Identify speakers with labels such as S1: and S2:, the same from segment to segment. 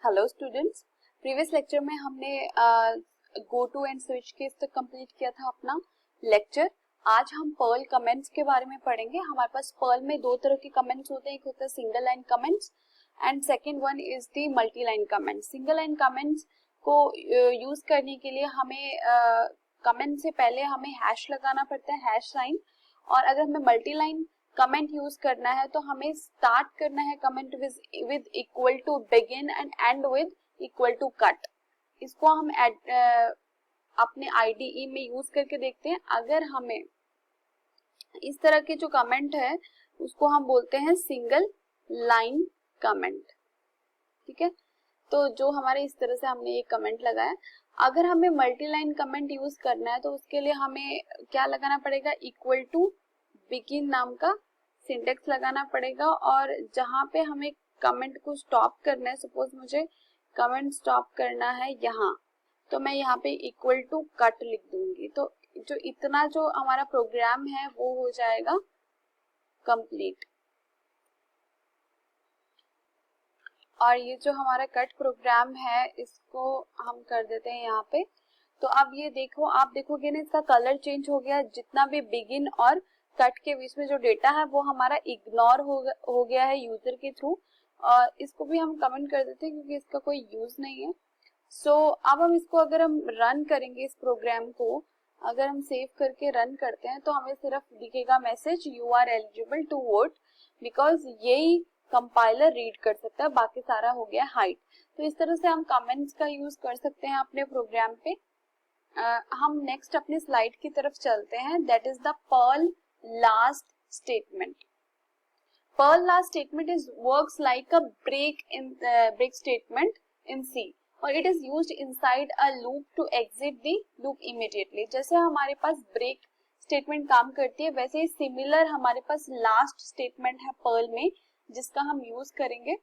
S1: Hello students, previous lecture में हमने go to and switch case तक कंप्लीट किया था अपना लेक्चर। आज हम पर्ल कमेंट्स के बारे में पढ़ेंगे। हमारे पास पर्ल में दो तरह के कमेंट्स होते हैं, एक होता है single line comments and second one is the multi line comments. Single line comments को यूज करने के लिए हमें कमेंट से पहले हमें हैश लगाना पड़ता है, हैश साइन। और अगर हमें मल्टी लाइन कमेंट यूज करना है तो हमें स्टार्ट करना है comment with equal to begin and end with equal to cut. इसको हम अपने आईडीई में यूज करके देखते हैं। अगर हमें इस तरह के जो कमेंट है उसको हम बोलते हैं सिंगल लाइन कमेंट। ठीक है, तो जो हमारे इस तरह से हमने ये कमेंट लगाया। अगर हमें मल्टी लाइन कमेंट यूज करना है तो उसके लिए हमें क्या लगाना पड़ेगा, इक्वल टू बिगिन नाम का सिंटेक्स लगाना पड़ेगा। और जहां पे हमें कमेंट को स्टॉप करना है, सपोज मुझे कमेंट स्टॉप करना है यहाँ, तो मैं यहाँ पे इक्वल टू कट लिख दूंगी। तो जो इतना जो हमारा प्रोग्राम है वो हो जाएगा कंप्लीट। और ये जो हमारा कट प्रोग्राम है इसको हम कर देते हैं यहाँ पे। तो अब ये देखो, आप देखोगे ना इसका कलर चेंज हो गया। जितना भी बिगिन और कट के बीच में जो डेटा है वो हमारा इग्नोर हो गया है यूजर के थ्रू। और इसको भी हम कमेंट कर देते हैं क्योंकि इसका कोई यूज नहीं है। सो अब हम इसको अगर हम रन करेंगे, इस प्रोग्राम को अगर हम सेव करके रन करते हैं तो हमें सिर्फ दिखेगा message you are eligible to vote, because यही कंपाइलर रीड कर सकता है, बाकी सारा हो गया हाइड। तो इस तरह से हम कमेंट्स का यूज कर सकते हैं अपने प्रोग्राम पे। हम नेक्स्ट अपनी स्लाइड की तरफ चलते हैं, that is the Perl last statement. Perl last statement is works like a break statement in C और it is used inside a loop to exit the loop immediately. जैसे हमारे पास ब्रेक स्टेटमेंट काम करती है, वैसे ही सिमिलर हमारे पास last statement है Perl में जिसका हम यूज करेंगे।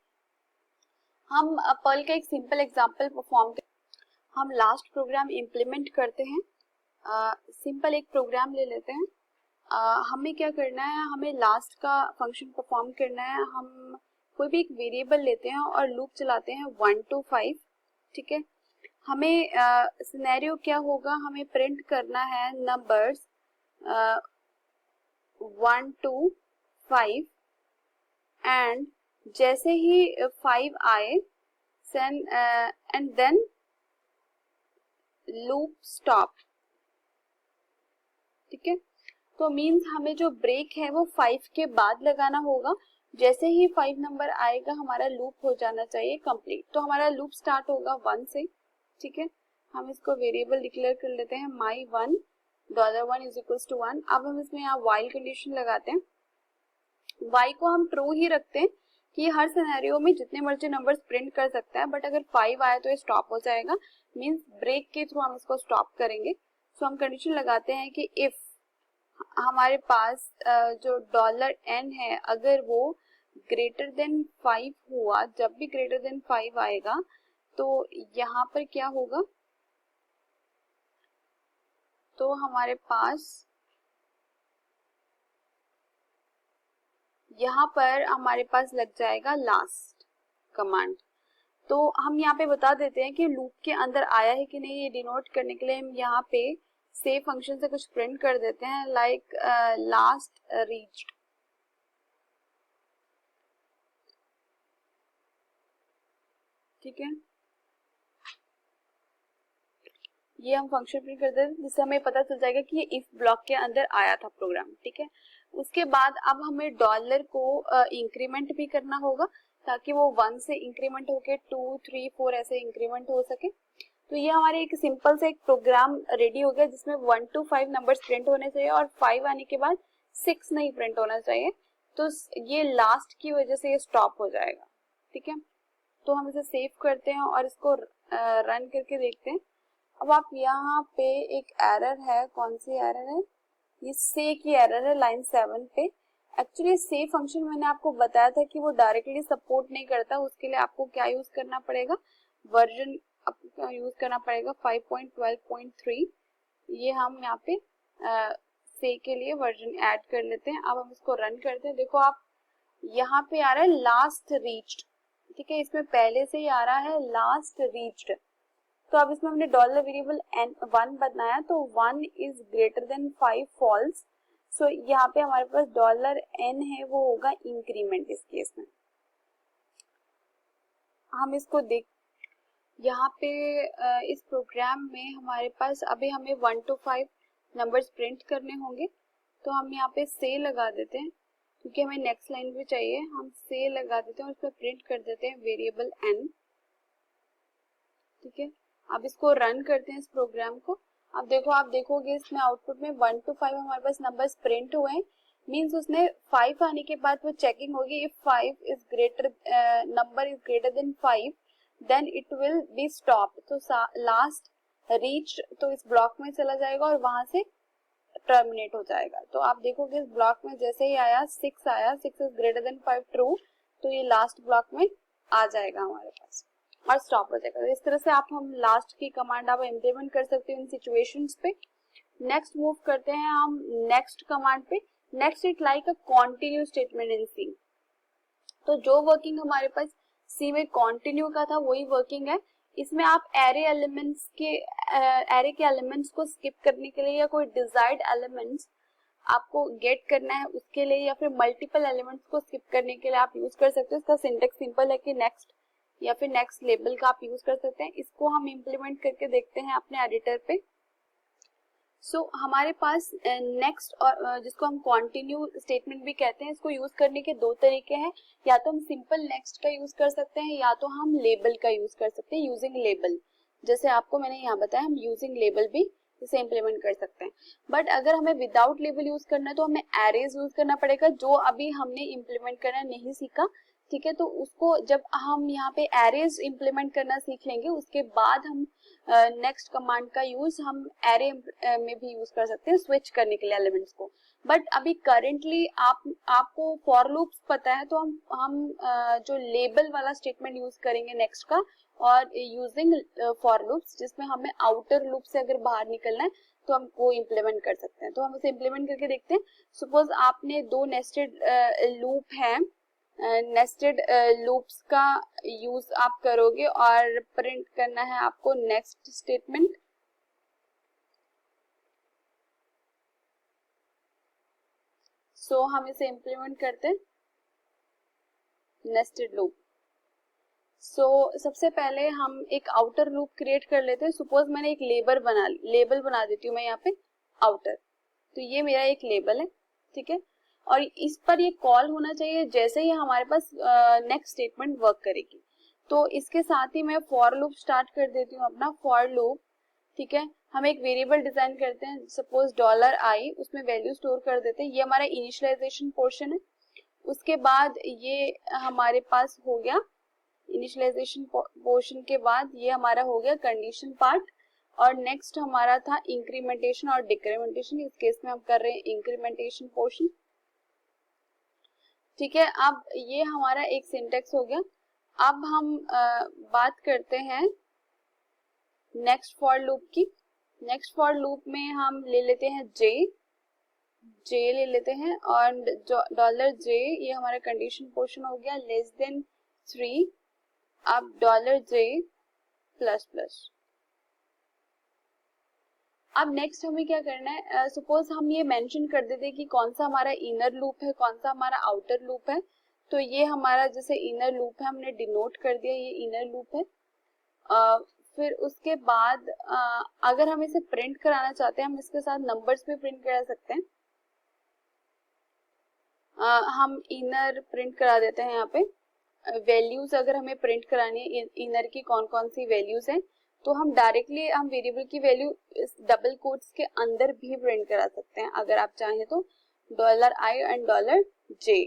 S1: हम पर्ल का एक सिंपल एग्जांपल परफॉर्म, हम लास्ट प्रोग्राम इंप्लीमेंट करते हैं। सिंपल एक प्रोग्राम ले लेते हैं। हमें क्या करना है, हमें लास्ट का फंक्शन परफॉर्म करना है। हम कोई भी एक वेरिएबल लेते हैं और लूप चलाते हैं 1 to 5। ठीक है, हमें सिनेरियो क्या होगा, हमें प्रिंट करना है नंबर्स 1 to 5 एंड जैसे ही 5 आए एंड देन लूप स्टॉप। ठीक है, तो मीन्स हमें जो ब्रेक है वो 5 के बाद लगाना होगा। जैसे ही 5 नंबर आएगा हमारा लूप हो जाना चाहिए कंप्लीट। तो हमारा लूप स्टार्ट होगा 1 से। ठीक है, हम इसको वेरिएबल डिक्लेयर कर लेते हैं my1 $1 इज इक्वल टू 1। अब हम इसमें यहाँ while कंडीशन लगाते हैं। y को हम ट्रू ही रखते हैं कि हर सिनेरियो में जितने मर्जी नंबर्स प्रिंट कर सकता है, बट अगर 5 आए तो ये स्टॉप हो जाएगा, मीन्स ब्रेक के थ्रू हम इसको स्टॉप करेंगे। सो हम कंडीशन लगाते हैं कि इफ हमारे पास जो $n है अगर वो ग्रेटर देन 5 हुआ, जब भी ग्रेटर देन 5 आएगा तो यहाँ पर क्या होगा, तो हमारे पास यहाँ पर हमारे पास लग जाएगा लास्ट कमांड। तो हम यहाँ पे बता देते हैं कि लूप के अंदर आया है कि नहीं। ये डिनोट करने के लिए हम यहाँ पे सेव फंक्शन से कुछ प्रिंट कर देते हैं, लाइक लास्ट रीच्ड। ठीक है, ये हम फंक्शन प्रिंट कर देते हैं जिससे हमें पता चल जाएगा कि ये इफ ब्लॉक के अंदर आया था प्रोग्राम। ठीक है, उसके बाद अब हमें डॉलर को इंक्रीमेंट भी करना होगा ताकि वो 1 से इंक्रीमेंट होके 2, 3, 4 ऐसे इंक्रीमेंट हो सके। तो ये हमारे एक सिंपल से एक प्रोग्राम रेडी हो गया जिसमें 1 to 5 नंबर्स प्रिंट होने चाहिए और 5 आने के बाद 6 नहीं प्रिंट होना चाहिए। तो ये लास्ट की वजह से ये स्टॉप हो जाएगा। ठीक है, तो हम इसे सेव करते हैं और इसको रन करके देखते हैं। अब आप यहाँ पे एक एरर है, कौन सी एरर है, ये से की एरर है लाइन 7 पे। एक्चुअली से फंक्शन मैंने आपको बताया था कि वो डायरेक्टली सपोर्ट नहीं करता। उसके लिए आपको क्या यूज करना पड़ेगा, वर्जन आपको यूज करना पड़ेगा 5.12.3। ये हम यहाँ पे से के लिए वर्जन ऐड कर लेते हैं। अब हम इसको रन करते हैं। देखो आप यहाँ पे आ रहा है लास्ट रीच्ड, ठीक है, इसमें पहले से ही आ रहा है लास्ट रीच्ड, तो अब इसमें हमने डॉलर वेरिएबल n1 बनाया, तो 1 इज ग्रेटर देन 5 फॉल्स, सो यहाँ पे हमारे पास डॉलर n है वो होगा इंक्रीमेंट इस केस में। हम इसको देख, यहाँ पे इस प्रोग्राम में हमारे पास अभी हमें 1 to 5 नंबर्स प्रिंट करने होंगे, तो हम यहाँ पे से लगा देते हैं क्योंकि हमें नेक्स्ट लाइन भी चाहिए, हम से लगा देते हैं और उसमें प्रिंट कर देते हैं वेरिएबल n। ठीक है, अब इसको रन करते हैं इस प्रोग्राम को। अब देखो, आप देखोगे इसमें आउटपुट में 1 to 5 हमारे पास नंबर्स प्रिंट हुए हैं, मींस उसने 5 आने के बाद वो चेकिंग होगी, if 5 is greater, number is greater than 5 then it will be stopped, तो लास्ट रीच तो इस ब्लॉक में चला जाएगा और वहां से टर्मिनेट हो जाएगा। तो आप देखोगे इस ब्लॉक में जैसे ही आया 6 आया, 6 इज ग्रेटर देन 5 ट्रू, तो ये लास्ट ब्लॉक में आ जाएगा हमारे पास और स्टॉप हो जाएगा। तो इस तरह से हम लास्ट की कमांड आप इम्प्लीमेंट कर सकते हो इन सिचुएशंस पे। नेक्स्ट मूव करते हैं हम नेक्स्ट कमांड पे। Next it like a continue statement in C, तो जो वर्किंग हमारे पास सी में कंटिन्यू का था वही वर्किंग है। इसमें आप एरे के एलिमेंट्स को स्किप करने के लिए या कोई डिजायर्ड एलिमेंट्स आपको गेट करना है उसके लिए, या फिर मल्टीपल एलिमेंट्स को स्किप करने के लिए आप यूज कर सकते हो। इसका सिंटेक्स सिंपल है कि नेक्स्ट या फिर नेक्स्ट लेबल का आप यूज कर सकते हैं। इसको हम इम्प्लीमेंट करके देखते हैं अपने एडिटर पे। हमारे पास नेक्स्ट और जिसको हम कंटिन्यू स्टेटमेंट भी कहते हैं, इसको यूज करने के दो तरीके हैं, या तो हम सिंपल नेक्स्ट का यूज कर सकते हैं या तो हम लेबल का यूज कर सकते हैं यूजिंग लेबल। जैसे आपको मैंने यहाँ बताया, हम यूजिंग लेबल भी इसे इम्प्लीमेंट कर सकते हैं। बट अगर हमें विदाउट लेबल यूज करना है तो हमें एरेज यूज करना पड़ेगा, जो अभी हमने इम्प्लीमेंट करना नहीं सीखा। ठीक है, तो उसको जब हम यहाँ पे एरेज इम्प्लीमेंट करना सीख लेंगे उसके बाद हम नेक्स्ट कमांड का यूज हम एरे में भी यूज कर सकते हैं स्विच करने के लिए एलिमेंट्स को। बट अभी करेंटली आपको फॉर लूप्स पता है, तो हम जो लेबल वाला स्टेटमेंट यूज करेंगे नेक्स्ट का, और यूजिंग फॉर लूप्स जिसमें हमें आउटर लूप से अगर बाहर निकलना है तो हम वो इम्प्लीमेंट कर सकते हैं। तो हम उसे इम्प्लीमेंट करके देखते हैं। सपोज आपने दो नेस्टेड लूप है, नेस्टेड लूप्स का यूज आप करोगे और प्रिंट करना है आपको नेक्स्ट स्टेटमेंट। हम इसे इम्प्लीमेंट करते हैं नेस्टेड लूप। सबसे पहले हम एक आउटर लूप क्रिएट कर लेते हैं। सपोज मैंने एक लेबल बना देती हूँ मैं यहाँ पे आउटर, तो ये मेरा एक लेबल है। ठीक है, और इस पर ये कॉल होना चाहिए जैसे ही हमारे पास नेक्स्ट स्टेटमेंट वर्क करेगी। तो इसके साथ ही मैं फॉर लूप स्टार्ट कर देती हूँ अपना फॉर लूप। ठीक है, हम एक वेरिएबल डिजाइन करते हैं, सपोज $i, उसमें वैल्यू स्टोर कर देते हैं। ये हमारा इनिशियलाइजेशन पोर्शन है। उसके बाद ये हमारे पास हो गया इनिशियलाइजेशन पोर्शन के बाद ये हमारा हो गया कंडीशन पार्ट, और नेक्स्ट हमारा था इंक्रीमेंटेशन और डिक्रीमेंटेशन। इस केस में हम कर रहे हैं इंक्रीमेंटेशन पोर्शन। ठीक है, अब ये हमारा एक सिंटेक्स हो गया। अब हम बात करते हैं नेक्स्ट फॉर लूप की। नेक्स्ट फॉर लूप में हम ले लेते हैं जे ले लेते हैं, और $j ये हमारा कंडीशन पोर्शन हो गया, लेस देन 3। अब $j प्लस प्लस। अब नेक्स्ट हमें क्या करना है, सपोज हम ये मेंशन कर देते हैं कि कौन सा हमारा इनर लूप है, कौन सा हमारा आउटर लूप है। तो ये हमारा जैसे इनर लूप है, हमने डिनोट कर दिया ये इनर लूप है। फिर उसके बाद अगर हम इसे प्रिंट कराना चाहते हैं, हम इसके साथ नंबर्स भी प्रिंट करा सकते हैं। हम इनर प्रिंट करा देते हैं यहाँ पे। वैल्यूज अगर हमें प्रिंट करानी है इनर की कौन कौन सी वैल्यूज हैं, तो हम डायरेक्टली हम वेरिएबल की वैल्यू इस डबल कोट्स के अंदर भी प्रिंट करा सकते हैं अगर आप चाहें तो, $i एंड $j,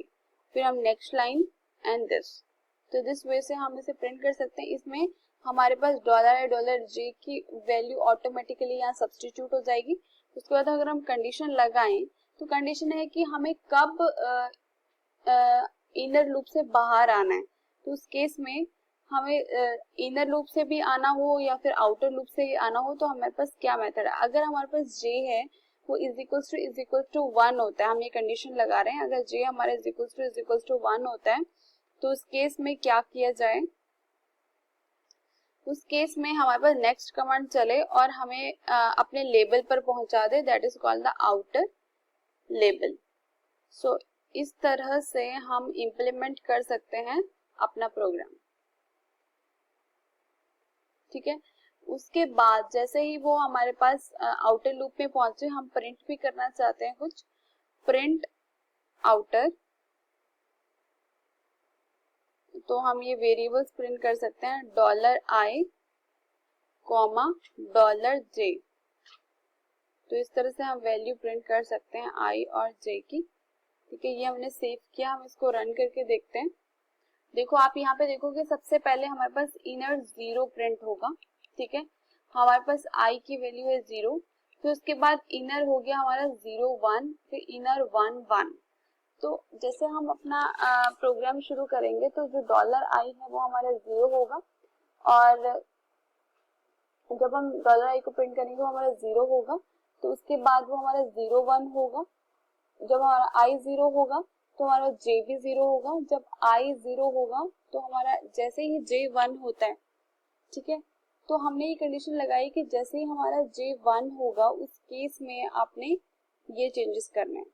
S1: फिर हम नेक्स्ट लाइन एंड दिस। तो दिस वे से हम इसे प्रिंट कर सकते हैं। इसमें हमारे पास $i $j की वैल्यू ऑटोमेटिकली यहाँ सब्सटीट्यूट हो जाएगी। उसके बाद अगर हम कंडीशन लगाएं तो कंडीशन है कि हमें कब इनर लूप से बाहर आना है। तो उस केस में हमें इनर लूप से भी आना हो या फिर आउटर लूप से ही आना हो, तो हमारे पास क्या मेथड है, अगर हमारे पास j है वो इज इक्वल टू 1 होता है, हम ये कंडीशन लगा रहे हैं, अगर j हमारे इज इक्वल टू 1 होता है तो उस केस में क्या किया जाए, उस केस में हमारे पास नेक्स्ट कमांड चले और हमें अपने लेबल पर पहुंचा दे, that is called the outer label. So इस तरह से हम इम्प्लीमेंट कर सकते हैं अपना प्रोग्राम, ठीक है। उसके बाद जैसे ही वो हमारे पास आउटर लूप में पहुंचे, हम प्रिंट भी करना चाहते हैं कुछ, प्रिंट आउटर, तो हम ये वेरिएबल्स प्रिंट कर सकते हैं $i, $j। तो इस तरह से हम वैल्यू प्रिंट कर सकते हैं i और j की, ठीक है। ये हमने सेव किया, हम इसको रन करके देखते हैं। देखो आप यहाँ पे देखोगे सबसे पहले हमारे पास इनर 0 प्रिंट होगा, ठीक है। हमारे पास i की वैल्यू है 0, फिर उसके बाद इनर हो गया हमारा 0 1, फिर इनर 1 1। तो जैसे हम अपना प्रोग्राम शुरू करेंगे तो जो $i है वो हमारा 0 होगा, और जब हम $i को प्रिंट करेंगे वो हमारा 0 होगा, तो उसके बाद वो हमारा 0 1 होगा। जब हमारा i 0 होगा तो हमारा j भी 0 होगा। जब i 0 होगा तो हमारा जैसे ही j 1 होता है, ठीक है, तो हमने ये कंडीशन लगाई कि जैसे ही हमारा j 1 होगा उस केस में आपने ये चेंजेस करने हैं।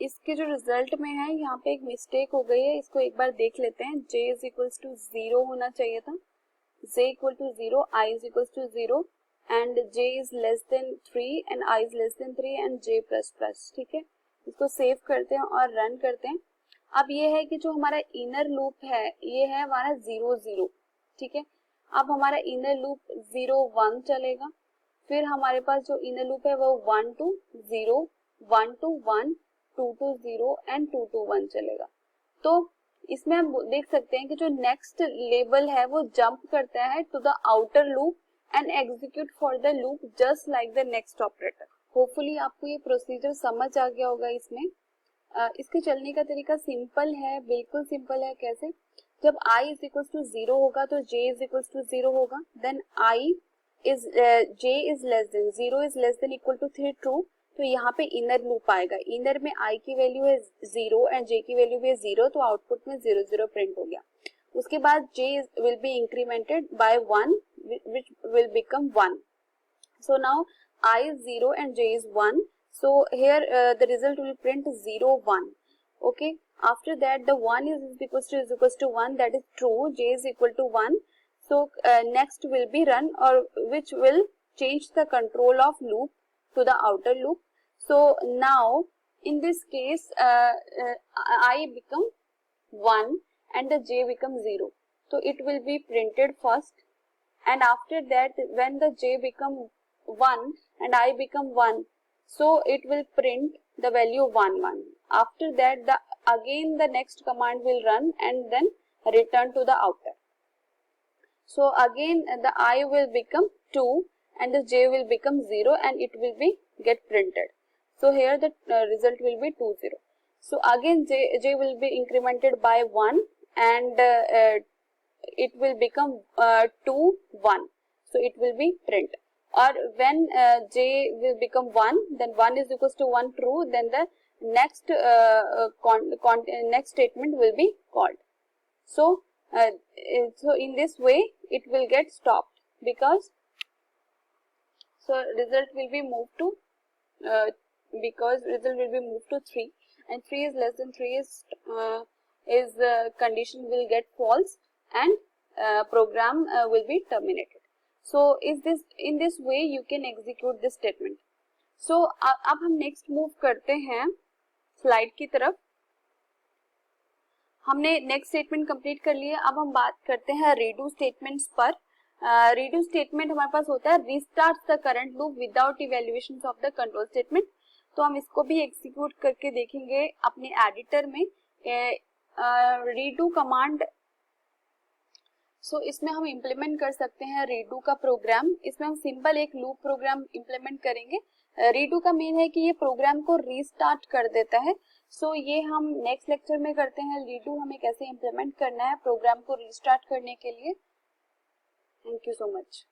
S1: इसके जो रिजल्ट में है यहाँ पे एक मिस्टेक हो गई है, इसको एक बार देख लेते हैं। j इज इक्वल्स टू 0 होना चाहिए था, j equal to 0, i is equals to 0 and j is less than 3 and i is less than 3 and j plus plus, ठीक है। इसको सेव करते हैं और रन करते हैं। अब ये है कि जो हमारा इनर लूप है ये है हमारा 0 0, ठीक है। अब हमारा इनर लूप 0 1 चलेगा, फिर हमारे पास जो इनर लूप है वो 1 to 0, 1 to 1, 2 to 0 and 2 to 1 चलेगा। तो इसमें हम देख सकते हैं कि जो नेक्स्ट लेबल है वो जंप करता है to the outer loop and execute for the loop just like the next operator. Hopefully आपको ये प्रोसीजर समझ आ गया होगा। इसमें इसके चलने का तरीका सिंपल है, बिल्कुल सिंपल है। कैसे, जब i इज इक्वल टू 0 होगा तो j इज इक्वल टू 0 होगा, then j is less than 0 is less than equal to 3 true, तो यहाँ पे इनर लूप आएगा। इनर में i की वैल्यू है 0 एंड j की वैल्यू भी है 0, तो आउटपुट में 0 0 प्रिंट हो गया। उसके बाद j will be incremented by 1 which will become 1. So now I is 0 and j is 1. So here the result will print 0 1. Okay. After that the 1 is equals to 1, that is true. J is equal to 1. So next will be run, or which will change the control of loop to the outer loop. So now in this case I become 1 and the j become 0. So it will be printed first, and after that when the j become 1 and I become 1, so it will print the value 1 1. After that again the next command will run and then return to the outer. So again the I will become 2 and the j will become 0 and it will be get printed. So here the result will be 2 0. So again j will be incremented by 1 and it will become 2 1. So it will be print. Or when j will become 1, then 1 is equals to 1 true, then the next next statement will be called. So in this way it will get stopped, because so result will be moved to because result will be moved to 3 and 3 is less than 3 is condition will get false and program will be terminated. So in this way you can execute this statement. So अब हम next move करते हैं slide की तरफ। हमने next statement complete कर लिया। अब हम बात करते हैं रीडू स्टेटमेंट्स पर। रीडू स्टेटमेंट हमारे पास होता है restart the current loop without evaluation of the control statement. तो हम इसको भी एग्जीक्यूट करके देखेंगे अपने एडिटर में। रीडू कमांड, सो इसमें हम इम्प्लीमेंट कर सकते हैं रीडू का प्रोग्राम। इसमें हम सिंपल एक लूप प्रोग्राम इम्प्लीमेंट करेंगे। रीडू का मेन है कि ये प्रोग्राम को रीस्टार्ट कर देता है। सो ये हम नेक्स्ट लेक्चर में करते हैं। रीडू हमें कैसे इम्प्लीमेंट करना है प्रोग्राम को रीस्टार्ट करने के लिए। Thank you so much.